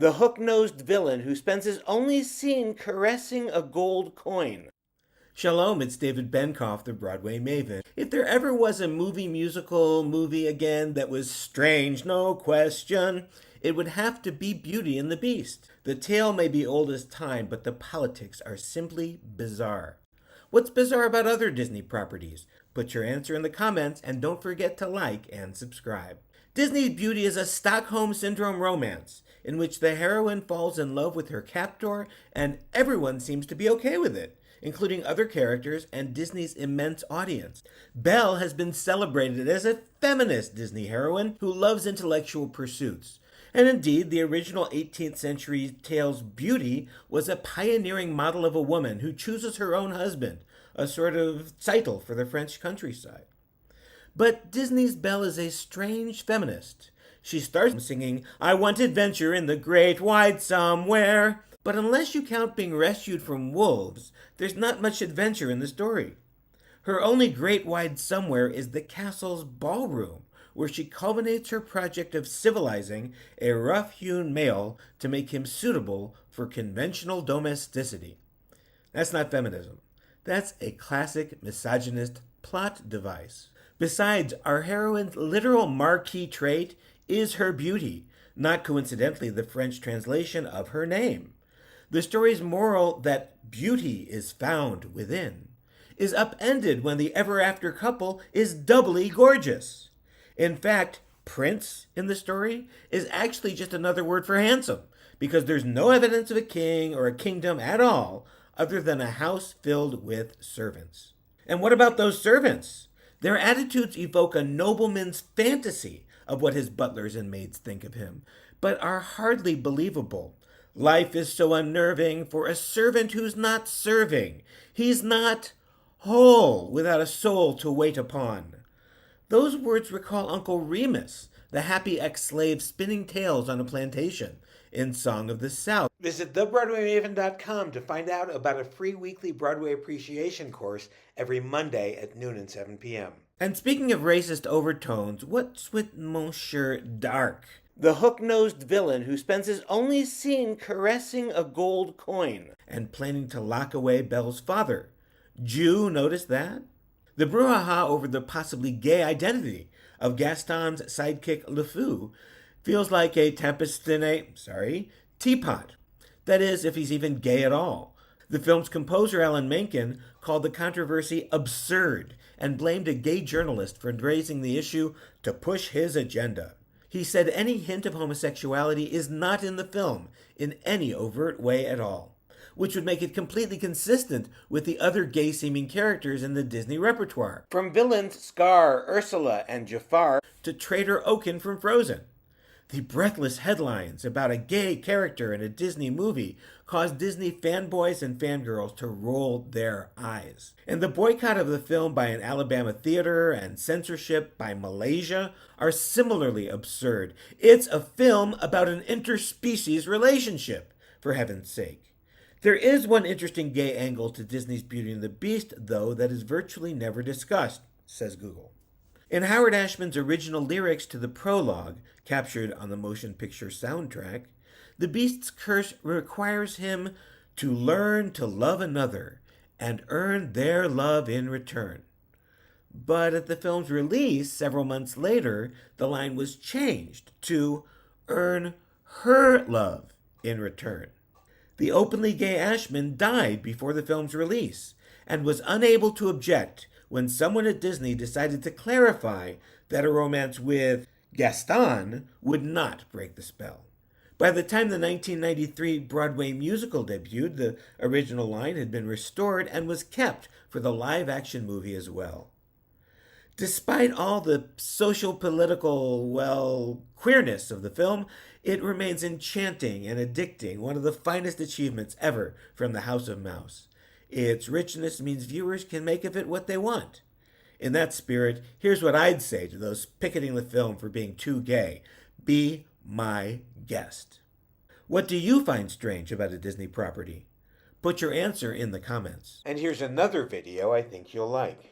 The hook-nosed villain who spends his only scene caressing a gold coin. Shalom, it's David Benkof, the Broadway Maven. If there ever was a musical movie again that was strange, no question, it would have to be Beauty and the Beast. The tale may be old as time, but the politics are simply bizarre. What's bizarre about other Disney properties? Put your answer in the comments and don't forget to like and subscribe. Disney's Beauty is a Stockholm Syndrome romance in which the heroine falls in love with her captor and everyone seems to be okay with it, including other characters and Disney's immense audience. Belle has been celebrated as a feminist Disney heroine who loves intellectual pursuits. And indeed, the original 18th century tale's Beauty was a pioneering model of a woman who chooses her own husband, a sort of title for the French countryside. But Disney's Belle is a strange feminist. She starts singing, "I want adventure in the great wide somewhere." But unless you count being rescued from wolves, there's not much adventure in the story. Her only great wide somewhere is the castle's ballroom, where she culminates her project of civilizing a rough-hewn male to make him suitable for conventional domesticity. That's not feminism. That's a classic misogynist plot device. Besides, our heroine's literal marquee trait is her beauty, not coincidentally the French translation of her name. The story's moral that beauty is found within is upended when the ever-after couple is doubly gorgeous. In fact, prince in the story is actually just another word for handsome, because there's no evidence of a king or a kingdom at all other than a house filled with servants. And what about those servants? Their attitudes evoke a nobleman's fantasy of what his butlers and maids think of him, but are hardly believable. Life is so unnerving for a servant who's not serving. He's not whole without a soul to wait upon. Those words recall Uncle Remus, the happy ex-slave spinning tales on a plantation in Song of the South. Visit thebroadwaymaven.com to find out about a free weekly Broadway appreciation course every Monday at noon and 7 p.m. And speaking of racist overtones, what's with Monsieur Dark? The hook-nosed villain who spends his only scene caressing a gold coin and planning to lock away Belle's father. Jew, notice that? The brouhaha over the possibly gay identity of Gaston's sidekick Le Fou feels like a tempest in a, teapot. That is, if he's even gay at all. The film's composer, Alan Menken, called the controversy absurd and blamed a gay journalist for raising the issue to push his agenda. He said any hint of homosexuality is not in the film in any overt way at all, which would make it completely consistent with the other gay-seeming characters in the Disney repertoire, from villains Scar, Ursula, and Jafar to Trader Oaken from Frozen. The breathless headlines about a gay character in a Disney movie caused Disney fanboys and fangirls to roll their eyes. And the boycott of the film by an Alabama theater and censorship by Malaysia are similarly absurd. It's a film about an interspecies relationship, for heaven's sake. There is one interesting gay angle to Disney's Beauty and the Beast, though, that is virtually never discussed, says Google. In Howard Ashman's original lyrics to the prologue, captured on the motion picture soundtrack, the Beast's curse requires him to learn to love another and earn their love in return. But at the film's release, several months later, the line was changed to earn her love in return. The openly gay Ashman died before the film's release and was unable to object when someone at Disney decided to clarify that a romance with Gaston would not break the spell. By the time the 1993 Broadway musical debuted, the original line had been restored and was kept for the live-action movie as well. Despite all the social-political, queerness of the film, it remains enchanting and addicting, one of the finest achievements ever from the House of Mouse. Its richness means viewers can make of it what they want. In that spirit, here's what I'd say to those picketing the film for being too gay. Be my guest. What do you find strange about a Disney property? Put your answer in the comments. And here's another video I think you'll like.